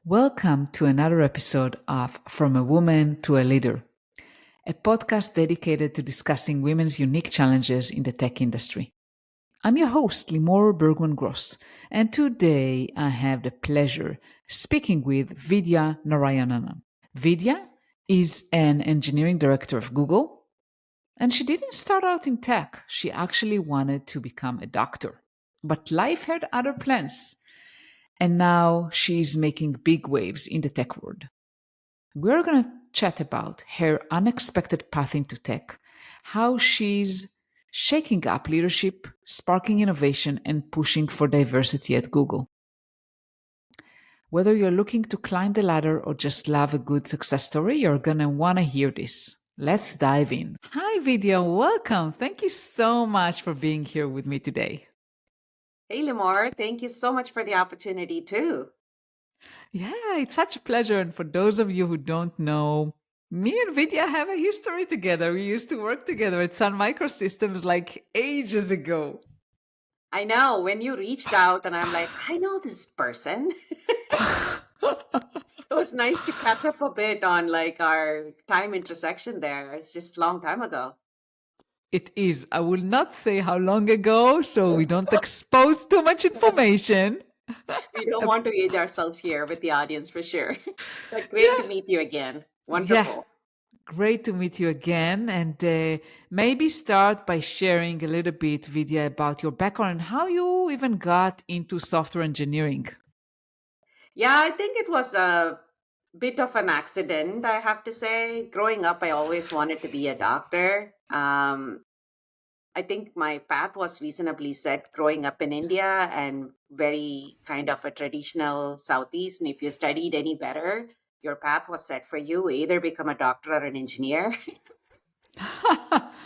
Welcome to another episode of From a Woman to a Leader, a podcast dedicated to discussing women's unique challenges in the tech industry. I'm your host, Limor Bergman Gross, and today I have the pleasure speaking with Vidhya Narayanan. Vidya is an engineering director of Google, and she didn't start out in tech. She actually wanted to become a doctor, but life had other plans. And now she's making big waves in the tech world. We're going to chat about her unexpected path into tech, how she's shaking up leadership, sparking innovation, and pushing for diversity at Google. Whether you're looking to climb the ladder or just love a good success story, you're going to want to hear this. Let's dive in. Hi, Vidya. Welcome. Thank you so much for being here with me today. Hey, Limor, thank you so much for the opportunity too. Yeah, it's such a pleasure. And for those of you who don't know, me and Vidya have a history together. We used to work together at Sun Microsystems like ages ago. I know when you reached out, and I'm like, I know this person. It was nice to catch up a bit on like our time intersection there. It's just a long time ago. It is. I will not say how long ago, so we don't expose too much Yes, information. we don't want to age ourselves here with the audience for sure. But great to Yeah, meet you again. yeah. Wonderful. Great to meet you again. And maybe start by sharing a little bit, Vidya, about your background and how you even got into software engineering. Yeah, I think it was a bit of an accident, I have to say. Growing up, I always wanted to be a doctor. I think my path was reasonably set growing up in India and very kind of a traditional Southeast. And if you studied any better, your path was set for you, either become a doctor or an engineer.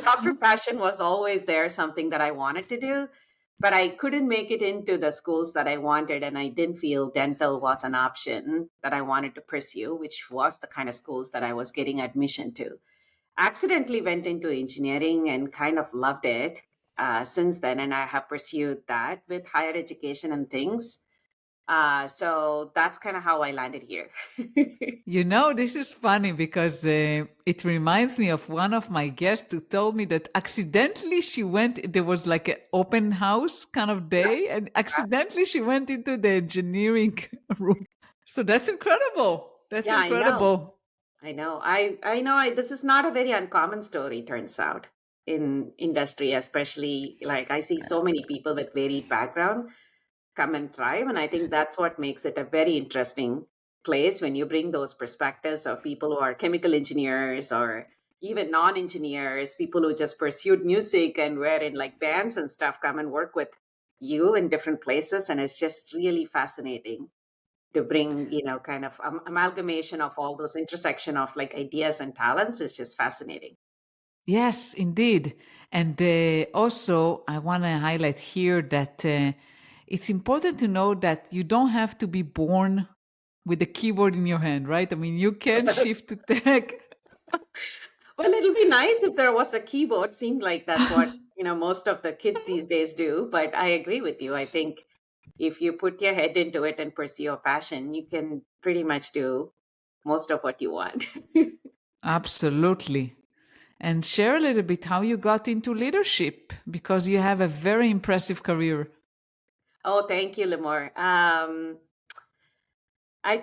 Doctor passion was always there, something that I wanted to do, but I couldn't make it into the schools that I wanted. And I didn't feel dental was an option that I wanted to pursue, which was the kind of schools that I was getting admission to. Accidentally went into engineering and kind of loved it since then, and I have pursued that with higher education and things. So that's kind of how I landed here. You know, this is funny because it reminds me of one of my guests who told me that accidentally she went, there was like an open house kind of day, and accidentally she went into the engineering room. So that's incredible. That's Yeah, I know. incredible. I know. This is not a very uncommon story, turns out, in industry, especially. Like I see so many people with varied background come and thrive, and I think that's what makes it a very interesting place when you bring those perspectives of people who are chemical engineers or even non-engineers, people who just pursued music and were in like bands and stuff, come and work with you in different places, and it's just really fascinating to bring kind of amalgamation of all those intersection of like ideas and talents is just fascinating. Yes, indeed. And also, I want to highlight here that it's important to know that you don't have to be born with the keyboard in your hand, right? I mean, you can Yes. shift to tech. Well, it'll be nice if there was a keyboard. Seemed like that's what most of the kids these days do, but I agree with you. I think if you put your head into it and pursue your passion, you can pretty much do most of what you want. Absolutely. And share a little bit how you got into leadership because you have a very impressive career. Oh, thank you, Limor. I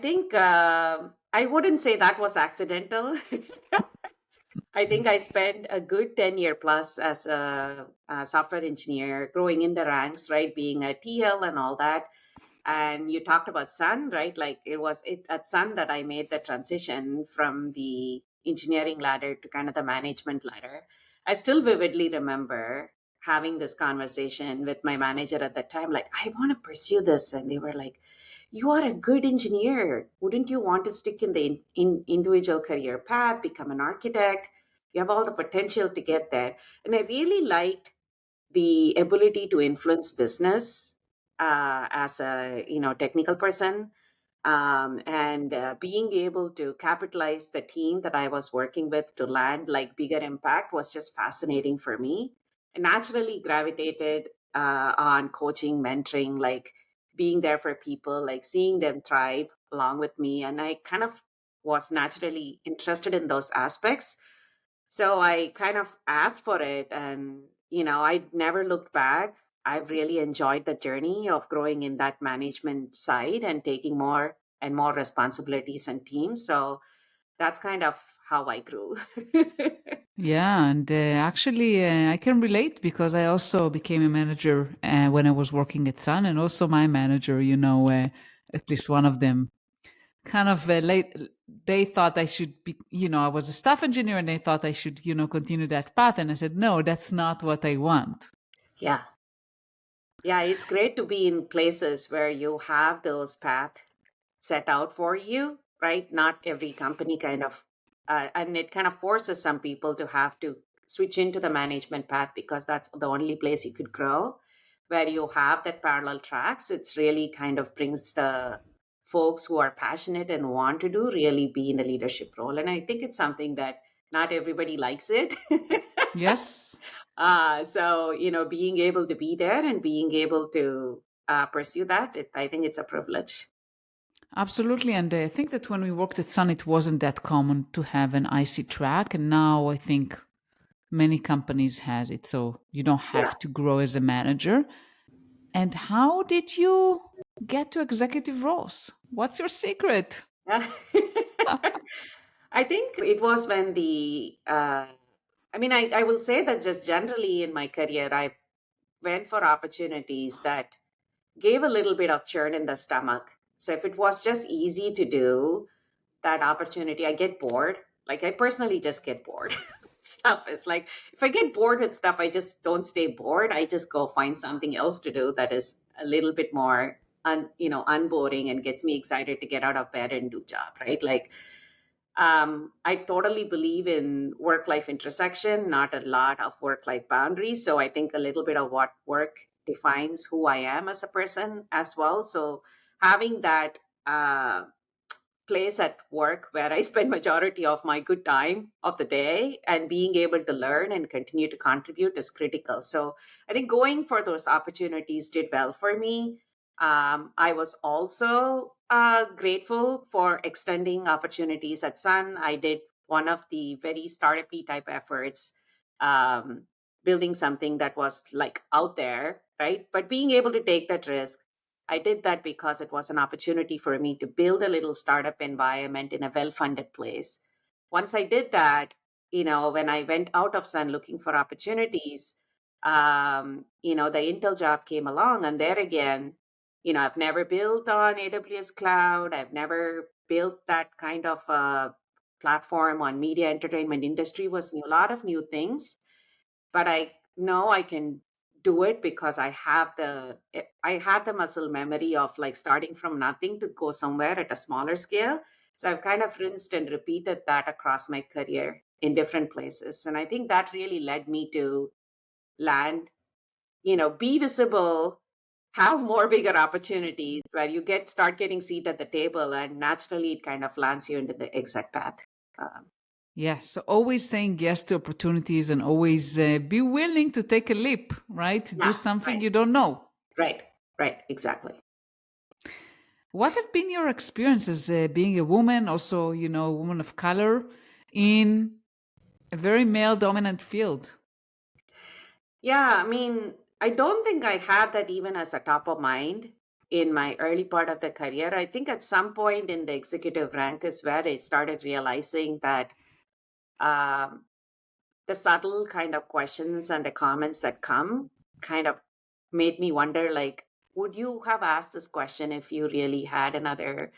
think I wouldn't say that was accidental. I think I spent a good 10-year plus as a software engineer, growing in the ranks, right? Being a TL and all that. And you talked about Sun, right? Like it at Sun that I made the transition from the engineering ladder to kind of the management ladder. I still vividly remember having this conversation with my manager at that time, like, I want to pursue this. And they were like, you are a good engineer. Wouldn't you want to stick in the individual career path, become an architect? You have all the potential to get there. And I really liked the ability to influence business as a technical person, and being able to capitalize the team that I was working with to land like bigger impact was just fascinating for me. I naturally gravitated on coaching, mentoring, like being there for people, like seeing them thrive, along with me, and I kind of was naturally interested in those aspects. So I kind of asked for it, and I never looked back. I've really enjoyed the journey of growing in that management side and taking more and more responsibilities and teams. So that's kind of how I grew. Yeah, and actually, I can relate because I also became a manager when I was working at Sun, and also my manager, at least one of them, kind of late. They thought I should be, I was a staff engineer, and they thought I should, continue that path. And I said, no, that's not what I want. Yeah. Yeah, it's great to be in places where you have those paths set out for you, right? Not every company and it kind of forces some people to have to switch into the management path because that's the only place you could grow. Where you have that parallel tracks, it's really kind of brings the folks who are passionate and want to do really be in a leadership role. And I think it's something that not everybody likes it. Yes, So, being able to be there and being able to pursue that, I think it's a privilege. absolutely. And I think that when we worked at Sun, it wasn't that common to have an IC track. And now I think many companies had it. So you don't Yeah. have to grow as a manager. And how did you get to executive roles? What's your secret? I think it was when I will say that just generally in my career, I went for opportunities that gave a little bit of churn in the stomach. So if it was just easy to do, that opportunity, I get bored. Like I personally just get bored. Stuff is like if I get bored with stuff, I just don't stay bored. I just go find something else to do that is a little bit more unboring and gets me excited to get out of bed and do job, right? Like I totally believe in work life intersection, not a lot of work life boundaries. So I think a little bit of what work defines who I am as a person as well. So having that place at work where I spend majority of my good time of the day and being able to learn and continue to contribute is critical. So I think going for those opportunities did well for me. I was also grateful for extending opportunities at Sun. I did one of the very startup-y type efforts, um, building something that was like out there, right? But being able to take that risk, I did that because it was an opportunity for me to build a little startup environment in a well funded place. Once I did that, when I went out of Sun looking for opportunities, the Intel job came along. And there again, I've never built on AWS Cloud. I've never built that kind of platform on media entertainment industry was a lot of new things, but I know I can do it because I had the muscle memory of like starting from nothing to go somewhere at a smaller scale. So I've kind of rinsed and repeated that across my career in different places. And I think that really led me to land, be visible, have more bigger opportunities where you start getting seat at the table and naturally it kind of lands you into the exec path. Um, Yes, so always saying yes to opportunities and always be willing to take a leap, right? To do yeah, something right, you don't know. right, right, exactly. What have been your experiences being a woman, also, a woman of color in a very male dominant field? Yeah, I don't think I had that even as a top of mind in my early part of the career. I think at some point in the executive rank is where I started realizing that um, the subtle kind of questions and the comments that come kind of made me wonder, like, would you have asked this question if you really had another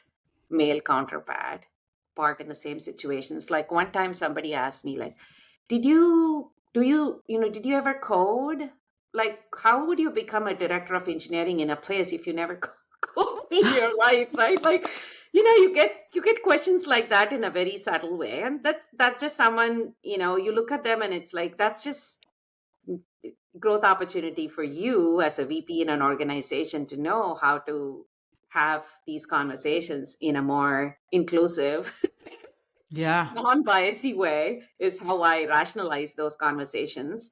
male counterpart part in the same situations? Like one time somebody asked me, like, did you ever code? Like, how would you become a director of engineering in a place if you never code in your life, right? Like, you get questions like that in a very subtle way, and that's just someone, you look at them and it's like that's just growth opportunity for you as a VP in an organization to know how to have these conversations in a more inclusive, Yeah. non-biasy way is how I rationalize those conversations.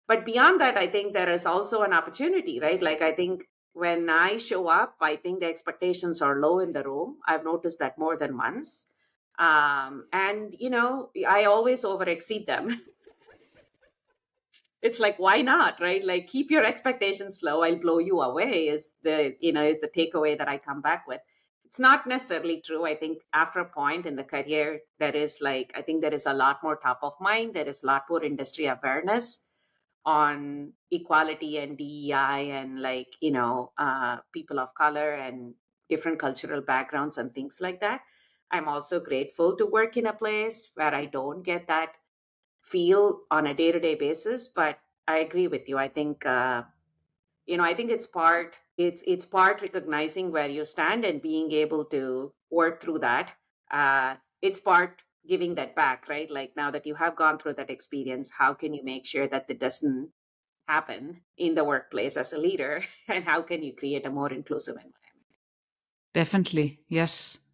But beyond that, I think there is also an opportunity, right? Like I think when I show up, I think the expectations are low in the room. I've noticed that more than once. And, I always over exceed them. It's like, why not, right? Like, keep your expectations low. I'll blow you away is the takeaway that I come back with. It's not necessarily true. I think after a point in the career, I think there is a lot more top of mind. There is a lot more industry awareness on equality and DEI and people of color and different cultural backgrounds and things like that. I'm also grateful to work in a place where I don't get that feel on a day-to-day basis. But I agree with you. I think it's part recognizing where you stand and being able to work through that. It's part giving that back, right? Like, now that you have gone through that experience, how can you make sure that it doesn't happen in the workplace as a leader? And how can you create a more inclusive environment? Definitely, yes.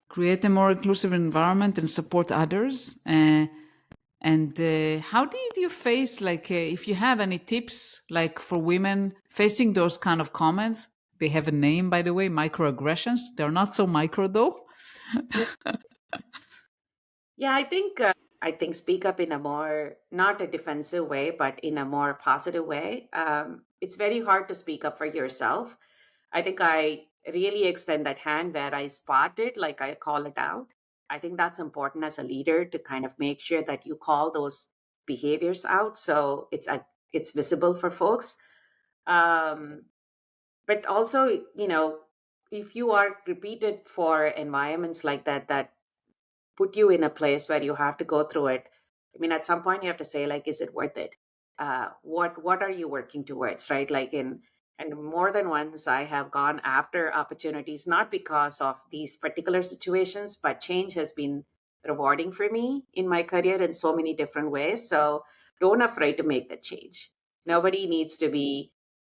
Create a more inclusive environment and support others. And how did you face, if you have any tips, like for women facing those kind of comments? They have a name, by the way, microaggressions. They're not so micro, though. Yeah, I think speak up in a more, not a defensive way, but in a more positive way. It's very hard to speak up for yourself. I think I really extend that hand where I spot it, like I call it out. I think that's important as a leader to kind of make sure that you call those behaviors out so it's visible for folks. Um, but also, if you are repeated for environments like that put you in a place where you have to go through it. I mean, at some point you have to say, like, is it worth it? What are you working towards, right? And more than once I have gone after opportunities, not because of these particular situations, but change has been rewarding for me in my career in so many different ways. So don't afraid to make that change. Nobody needs to be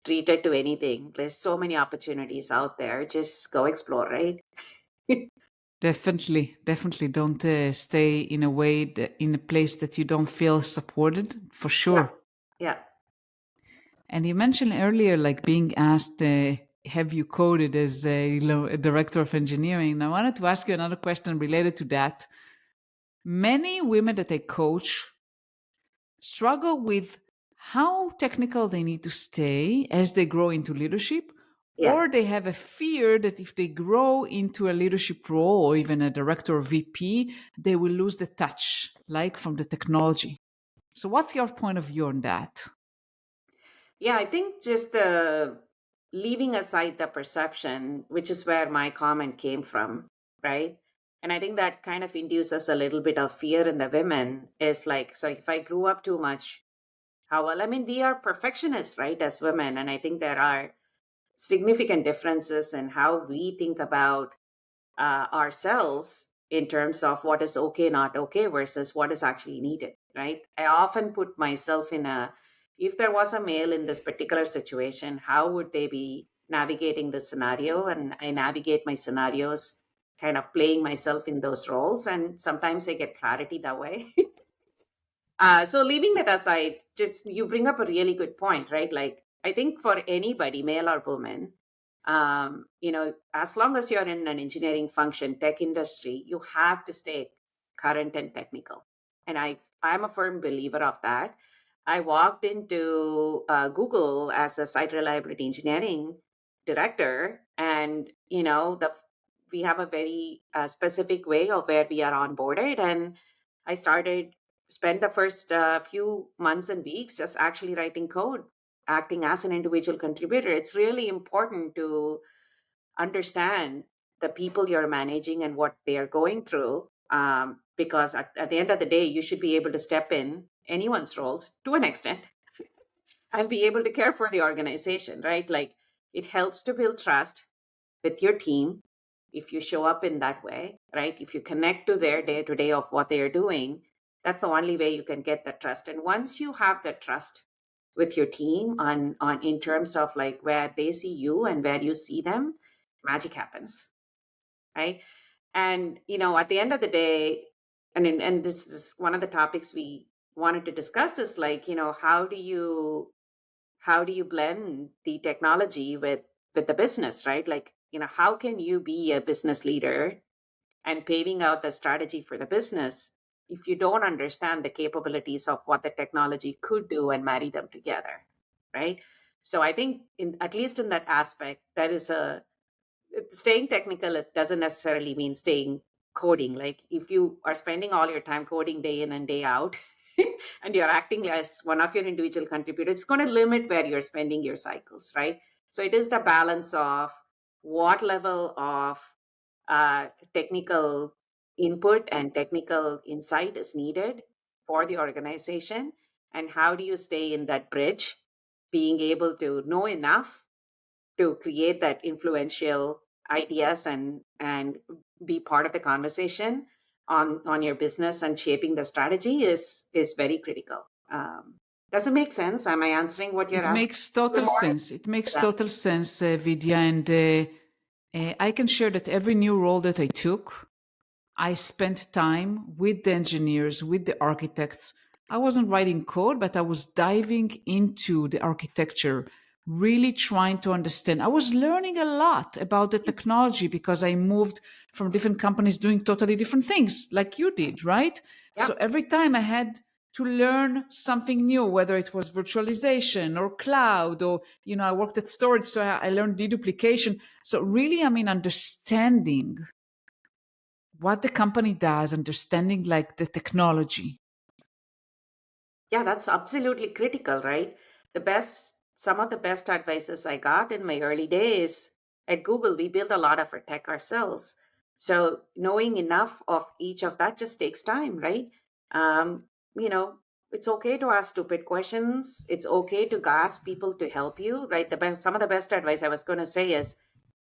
treated to anything. There's so many opportunities out there. Just go explore, right? Definitely, definitely don't stay in a in a place that you don't feel supported, for Yeah. sure. Yeah. And you mentioned earlier, like being asked, have you coded as a director of engineering? And I wanted to ask you another question related to that. Many women that I coach struggle with how technical they need to stay as they grow into leadership, Yeah. or they have a fear that if they grow into a leadership role or even a director or VP, they will lose the touch, like from the technology. So, what's your point of view on that? Yeah, I think just the leaving aside the perception, which is where my comment came from, right? And I think that kind of induces a little bit of fear in the women is like, so if I grew up too much, how well? I mean, we are perfectionists, right, as women. And I think there are significant differences in how we think about ourselves in terms of what is okay, not okay, versus what is actually needed, right? I often put myself if there was a male in this particular situation, how would they be navigating the scenario? And I navigate my scenarios, kind of playing myself in those roles. And sometimes I get clarity that way. So leaving that aside, just you bring up a really good point, right? Like, I think for anybody, male or woman, as long as you're in an engineering function, tech industry, you have to stay current and technical. And I'm a firm believer of that. I walked into Google as a site reliability engineering director, and we have a very specific way of where we are onboarded, and I started spend the first few months and weeks just actually writing code, acting as an individual contributor. It's really important to understand the people you're managing and what they are going through, because at the end of the day, you should be able to step in anyone's roles to an extent and be able to care for the organization, right? Like, it helps to build trust with your team if you show up in that way, right? If you connect to their day to day of what they are doing, that's the only way you can get that trust. And once you have that trust with your team on in terms of like where they see you and where you see them, magic happens, right? And at the end of the day, and this is one of the topics we wanted to discuss is like, how do you blend the technology with with the business, right? Like, how can you be a business leader and paving out the strategy for the business if you don't understand the capabilities of what the technology could do and marry them together, right? So I think, at least in that aspect, there is a staying technical. It doesn't necessarily mean staying coding. Like, if you are spending all your time coding day in and day out, and you're acting as one of your individual contributors, it's going to limit where you're spending your cycles, right? So it is the balance of what level of technical input and technical insight is needed for the organization, and how do you stay in that bridge, being able to know enough to create that influential ideas and be part of the conversation on your business and shaping the strategy is very critical. Does it make sense? Am I answering what you're It asking? makes total sense. It makes Yeah. total sense, Vidya. And I can share that every new role that I took, I spent time with the engineers, with the architects. I wasn't writing code, but I was diving into the architecture, really trying to understand. I was learning a lot about the technology because I moved from different companies doing totally different things, like you did, right? Yeah. So every time I had to learn something new, whether it was virtualization or cloud, or, I worked at storage, so I learned deduplication. So really, understanding what the company does, understanding like the technology. Yeah, that's absolutely critical, right? Some of the best advices I got in my early days at Google, we built a lot of our tech ourselves. So knowing enough of each of that just takes time, right? Um, you know, it's okay to ask stupid questions. It's okay to ask people to help you, right? Some of the best advice I was going to say is,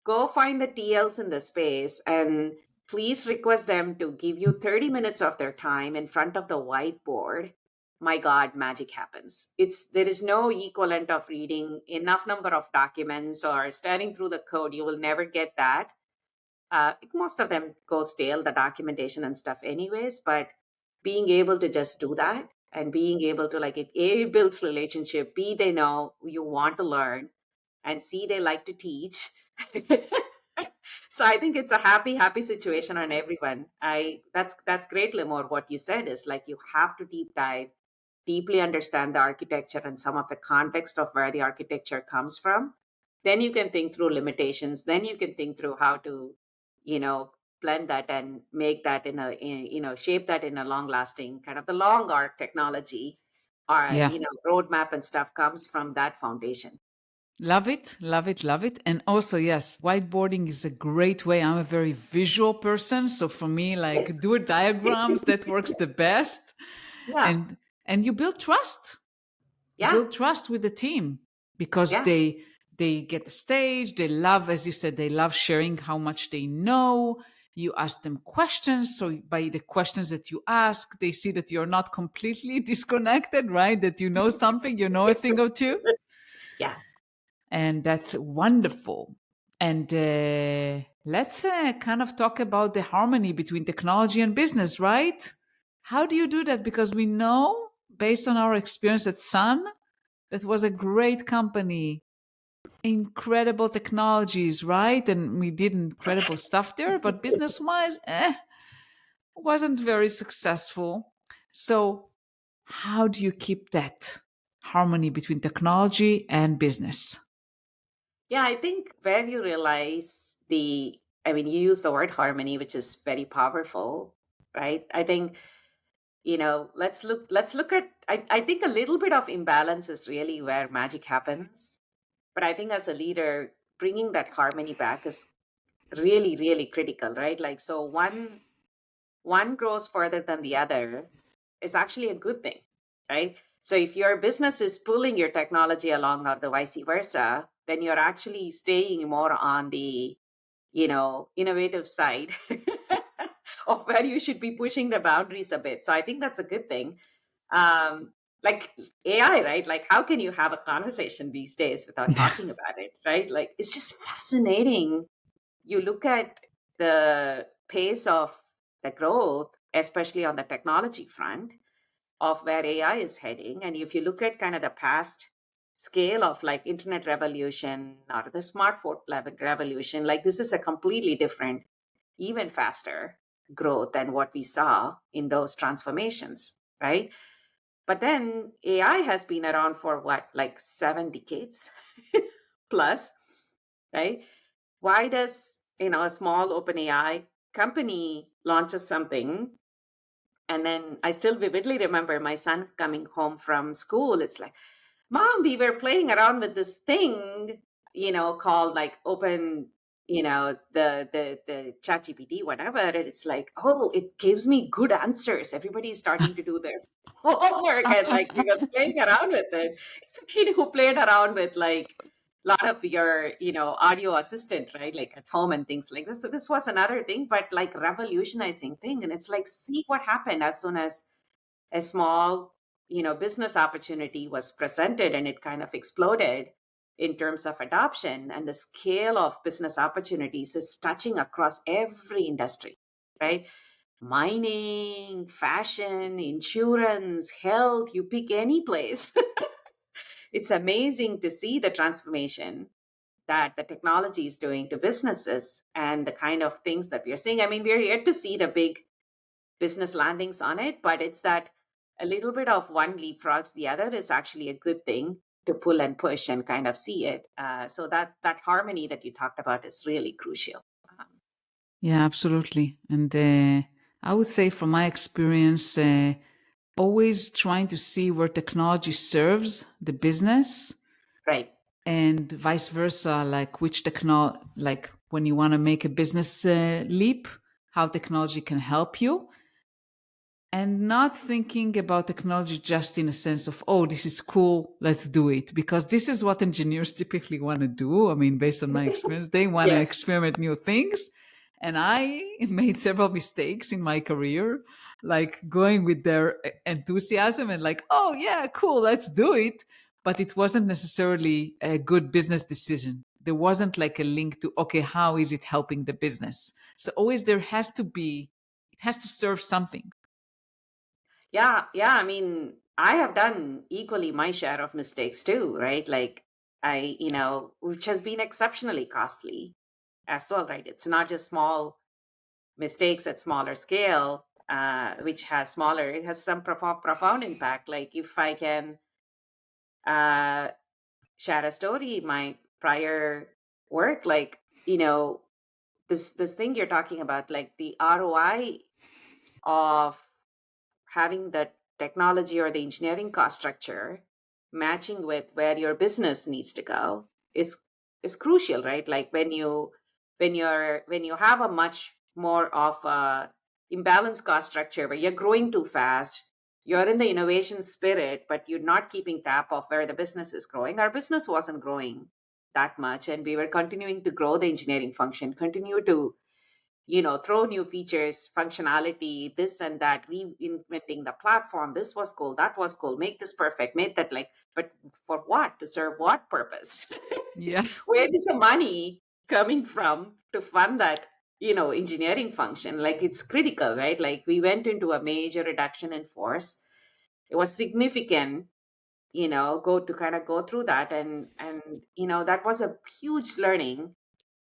go find the TLs in the space and please request them to give you 30 minutes of their time in front of the whiteboard. My God, magic happens. There is no equivalent of reading enough number of documents or studying through the code. You will never get that. Most of them go stale, the documentation and stuff, anyways. But being able to just do that and being able to, like, it A, builds relationship, B, they know you want to learn, and C, they like to teach. So I think it's a happy situation on everyone. I That's great, Limor. What you said is, like, you have to deep dive, deeply understand the architecture and some of the context of where the architecture comes from. Then you can think through limitations. Then you can think through how to, you know, blend that and make that shape that in a long lasting kind of the long arc technology, or, Yeah. roadmap and stuff comes from that foundation. Love it, love it, love it. And also, yes, whiteboarding is a great way. I'm a very visual person. So for me, Yes. like do diagrams, that works the best. Yeah. And you build trust. You Yeah. build trust with the team because Yeah. they get the stage. They love, as you said, they love sharing how much they know. You ask them questions. So by the questions that you ask, they see that you're not completely disconnected, right? That you know something, you know a thing or two. Yeah. And that's wonderful. And let's kind of talk about the harmony between technology and business, right? How do you do that? Because we know, based on our experience at Sun, that was a great company, incredible technologies, right? And we did incredible stuff there, but business wise, wasn't very successful. So, how do you keep that harmony between technology and business? Yeah, I think where you realize I mean, you use the word harmony, which is very powerful, right? I think, let's look at, I think a little bit of imbalance is really where magic happens. But I think as a leader, bringing that harmony back is really, really critical, right? Like, so one grows further than the other is actually a good thing, right? So if your business is pulling your technology along or the vice versa, then you're actually staying more on the, innovative side of where you should be pushing the boundaries a bit. So I think that's a good thing. Like AI, right? Like, how can you have a conversation these days without talking about it, right? Like, it's just fascinating. You look at the pace of the growth, especially on the technology front, of where AI is heading. And if you look at kind of the past scale of like internet revolution or the smartphone revolution, like this is a completely different, even faster growth than what we saw in those transformations, right? But then AI has been around for what, like 7 decades plus, right? Why does, a small open AI company launches something, and then I still vividly remember my son coming home from school. It's like, Mom, we were playing around with this thing, called like open, the chat GPT, whatever. And it's like, oh, it gives me good answers. Everybody's starting to do their homework, and like we were playing around with it. It's a kid who played around with like a lot of your, audio assistant, right? Like at home and things like this. So this was another thing, but like revolutionizing thing. And it's like, see what happened as soon as a small, business opportunity was presented, and it kind of exploded in terms of adoption, and the scale of business opportunities is touching across every industry, right? Mining, fashion, insurance, health, you pick any place. It's amazing to see the transformation that the technology is doing to businesses and the kind of things that we are seeing. I mean, we're yet to see the big business landings on it, but it's that a little bit of one leapfrogs the other is actually a good thing to pull and push and kind of see it. So that harmony that you talked about is really crucial. Um, Yeah, absolutely. And I would say, from my experience, always trying to see where technology serves the business right. and vice versa, like which technology, like when you want to make a business leap, how technology can help you, and not thinking about technology just in a sense of, oh, this is cool, let's do it, because this is what engineers typically want to do. I mean, based on my experience, they want to Yes. experiment new things. And I made several mistakes in my career, like going with their enthusiasm and like, oh yeah, cool, let's do it. But it wasn't necessarily a good business decision. There wasn't like a link to, okay, how is it helping the business? So always there has to be, it has to serve something. Yeah. Yeah. I mean, I have done equally my share of mistakes too, right? Like which has been exceptionally costly as well, right? It's not just small mistakes at smaller scale, which has smaller, it has some profound impact. Like if I can uh, share a story, my prior work, like, this thing you're talking about, like the ROI of having the technology or the engineering cost structure matching with where your business needs to go is crucial, right? Like when you have a much more of a imbalanced cost structure where you're growing too fast, you're in the innovation spirit, but you're not keeping tap of where the business is growing. Our business wasn't growing that much, and we were continuing to grow the engineering function, continue to throw new features, functionality, this and that, reinventing the platform. This was cool, that was cool, make this perfect, make that, like, but for what? To serve what purpose? Yeah. Where is the money coming from to fund that, engineering function? Like it's critical, right? Like we went into a major reduction in force. It was significant, go through that, and that was a huge learning.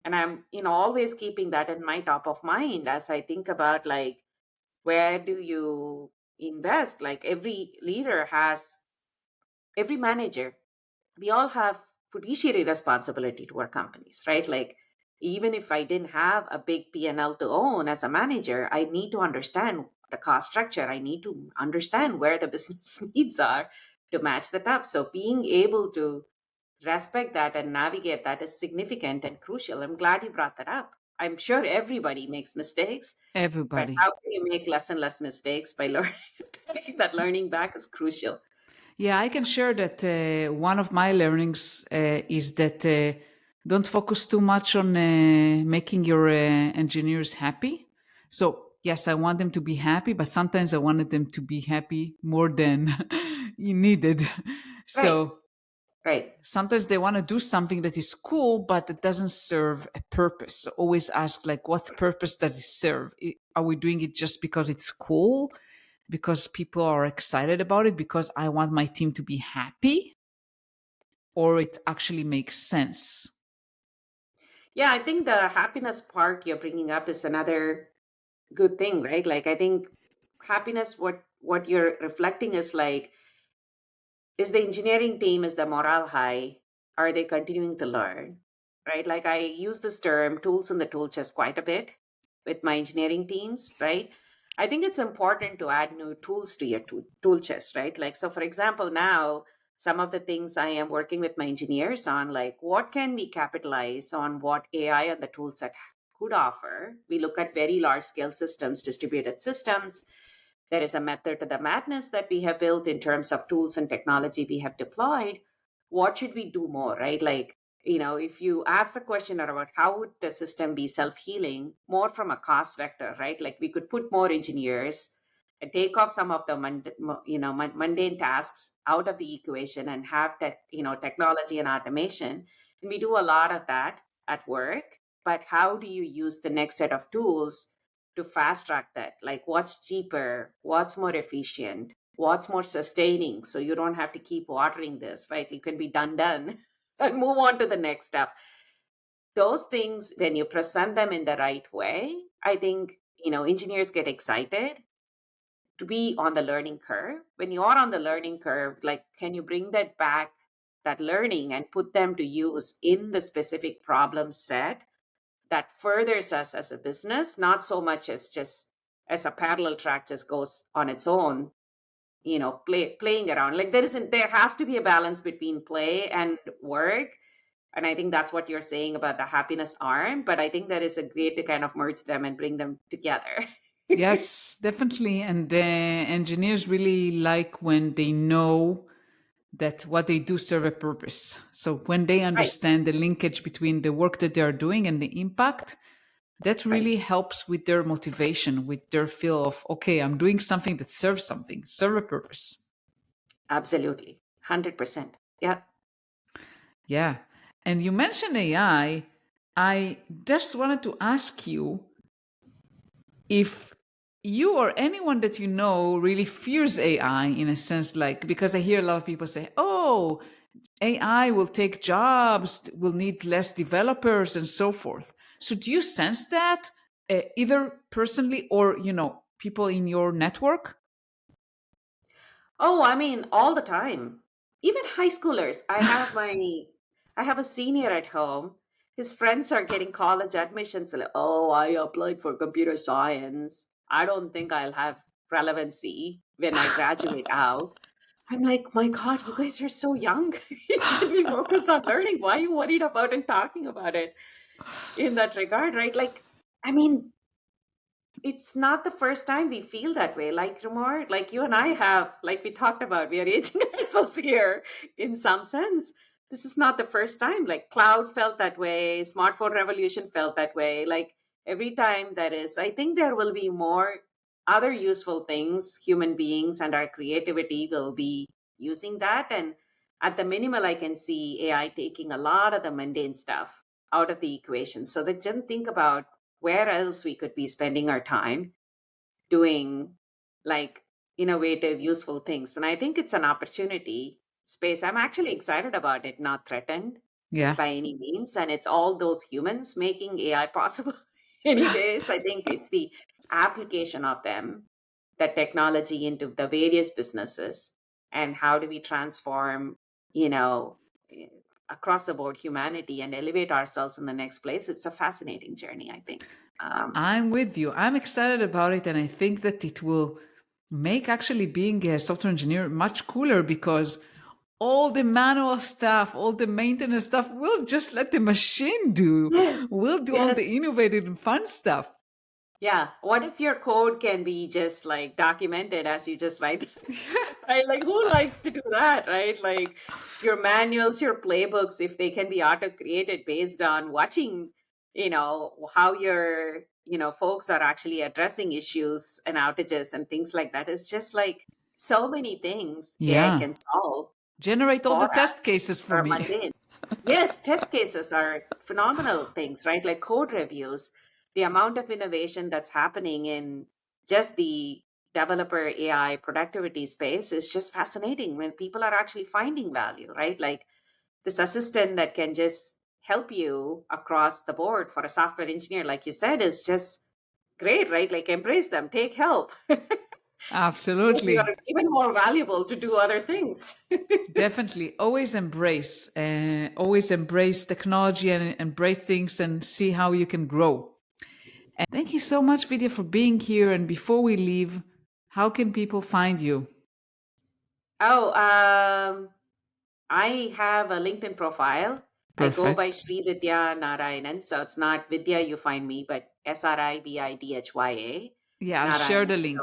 And I'm always keeping that in my top of mind as I think about like where do you invest. Like every manager, we all have fiduciary responsibility to our companies, right? Like even if I didn't have a big P&L to own as a manager, I need to understand the cost structure, I need to understand where the business needs are to match that up. So being able to respect that and navigate that is significant and crucial. I'm glad you brought that up. I'm sure everybody makes mistakes, but Everybody. how can you make less and less mistakes by learning? That learning back is crucial. Yeah, I can share that one of my learnings is that don't focus too much on making your engineers happy. So, yes, I want them to be happy, but sometimes I wanted them to be happy more than you needed. Right, So, right, sometimes they want to do something that is cool, but it doesn't serve a purpose. So always ask, like, what purpose does it serve? Are we doing it just because it's cool? Because people are excited about it? Because I want my team to be happy? or it actually makes sense? Yeah, I think the happiness part you're bringing up is another good thing, right? Like I think happiness, what you're reflecting is like, is the engineering team, is the morale high? Are they continuing to learn? Right? Like I use this term tools in the tool chest quite a bit with my engineering teams, right? I think it's important to add new tools to your tool chest, right? Like, so for example, now some of the things I am working with my engineers on, like what can we capitalize on what AI and the tool set could offer? We look at very large scale systems, distributed systems. There is a method to the madness that we have built in terms of tools and technology we have deployed. What should we do more, right? Like, if you ask the question about how would the system be self-healing, more from a cost vector, right? Like we could put more engineers and take off some of the mundane tasks out of the equation and have technology and automation. And we do a lot of that at work. But how do you use the next set of tools to fast track that? Like what's cheaper, what's more efficient, what's more sustaining, so you don't have to keep watering this, right? You can be done and move on to the next stuff. Those things, when you present them in the right way, I think engineers get excited to be on the learning curve. When you are on the learning curve, like, can you bring that back, that learning, and put them to use in the specific problem set that furthers us as a business, not so much as just as a parallel track just goes on its own, playing around. Like there has to be a balance between play and work. And I think that's what you're saying about the happiness arm. But I think that is a great to kind of merge them and bring them together. Yes, definitely. And engineers really like when they know that what they do serve a purpose. So when they Right, understand the linkage between the work that they are doing and the impact, that right. really helps with their motivation, with their feel of, okay, I'm doing something that serves something, serve a purpose. Absolutely. 100%. Yeah. Yeah. And you mentioned AI. I just wanted to ask you if you or anyone that you know really fears AI in a sense, like, because I hear a lot of people say, oh, AI will take jobs, will need less developers and so forth. So do you sense that either personally or, people in your network? Oh, I mean, all the time. Even high schoolers. I have a senior at home. His friends are getting college admissions. Like, oh, I applied for computer science. I don't think I'll have relevancy when I graduate out. I'm like, my God, you guys are so young. You should be focused on learning. Why are you worried about and talking about it in that regard, right? Like, I mean, it's not the first time we feel that way. Like Ramar, like you and I have, like we talked about, we are aging ourselves here in some sense. This is not the first time. Like cloud felt that way, smartphone revolution felt that way. Like every time there is, I think there will be more other useful things. Human beings and our creativity will be using that. And at the minimal, I can see AI taking a lot of the mundane stuff out of the equation. So that just think about where else we could be spending our time doing like innovative, useful things. And I think it's an opportunity space. I'm actually excited about it, not threatened Yeah. by any means. And it's all those humans making AI possible. Anyways, I think it's the application of them, the technology into the various businesses, and how do we transform, you know, eh, across the board humanity and elevate ourselves in the next place. It's a fascinating journey, I think. I'm with you. I'm excited about it. And I think that it will make actually being a software engineer much cooler because all the manual stuff, all the maintenance stuff, we'll just let the machine do. Yes, We'll do all the yes. innovative and fun stuff. Yeah. What if your code can be just like documented as you just write? Right? Like, who likes to do that, right? Like, your manuals, your playbooks, if they can be auto created based on watching, how your, folks are actually addressing issues and outages and things like that. It's just like so many things AI Yeah. can solve Generate all for the test us cases for are me. mundane. Yes, test cases are phenomenal things, right? Like code reviews, the amount of innovation that's happening in just the developer AI productivity space is just fascinating when people are actually finding value, right? Like this assistant that can just help you across the board for a software engineer, like you said, is just great, right? Like embrace them, take help. Because you Absolutely. are even more valuable to do other things. Definitely. Always embrace technology and embrace things and see how you can grow. And thank you so much, Vidya, for being here. And before we leave, how can people find you? Oh, I have a LinkedIn profile. I go by Perfect. Sri Vidhya Narayanan. So it's not Vidya you find me, but Sribidhya Yeah, I'll share Narayanan. the So link.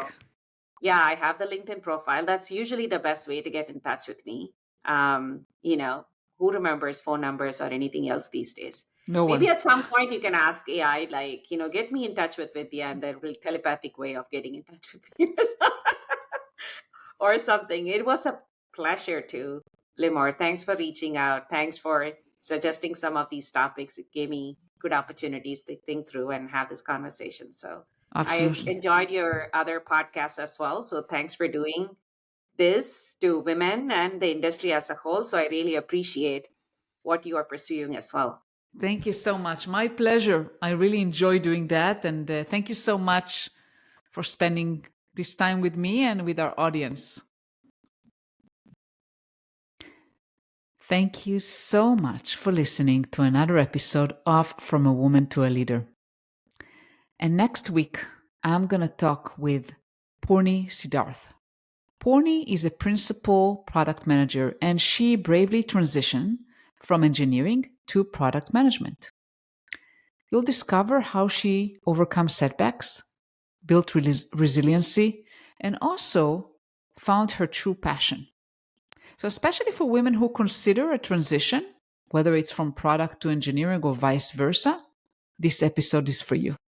yeah, I have the LinkedIn profile. That's usually the best way to get in touch with me. Um, you know, who remembers phone numbers or anything else these days? No Maybe one. at some point you can ask AI, like, get me in touch with Vidya, and there will telepathic way of getting in touch with you or something. It was a pleasure to Limor. Thanks for reaching out. Thanks for suggesting some of these topics. It gave me good opportunities to think through and have this conversation. So I've Absolutely. enjoyed your other podcasts as well. So thanks for doing this to women and the industry as a whole. So I really appreciate what you are pursuing as well. Thank you so much. My pleasure. I really enjoy doing that. And thank you so much for spending this time with me and with our audience. Thank you so much for listening to another episode of From a Woman to a Leader. And next week, I'm going to talk with Purni Siddharth. Purni is a principal product manager, and she bravely transitioned from engineering to product management. You'll discover how she overcomes setbacks, built resiliency, and also found her true passion. So, especially for women who consider a transition, whether it's from product to engineering or vice versa, this episode is for you.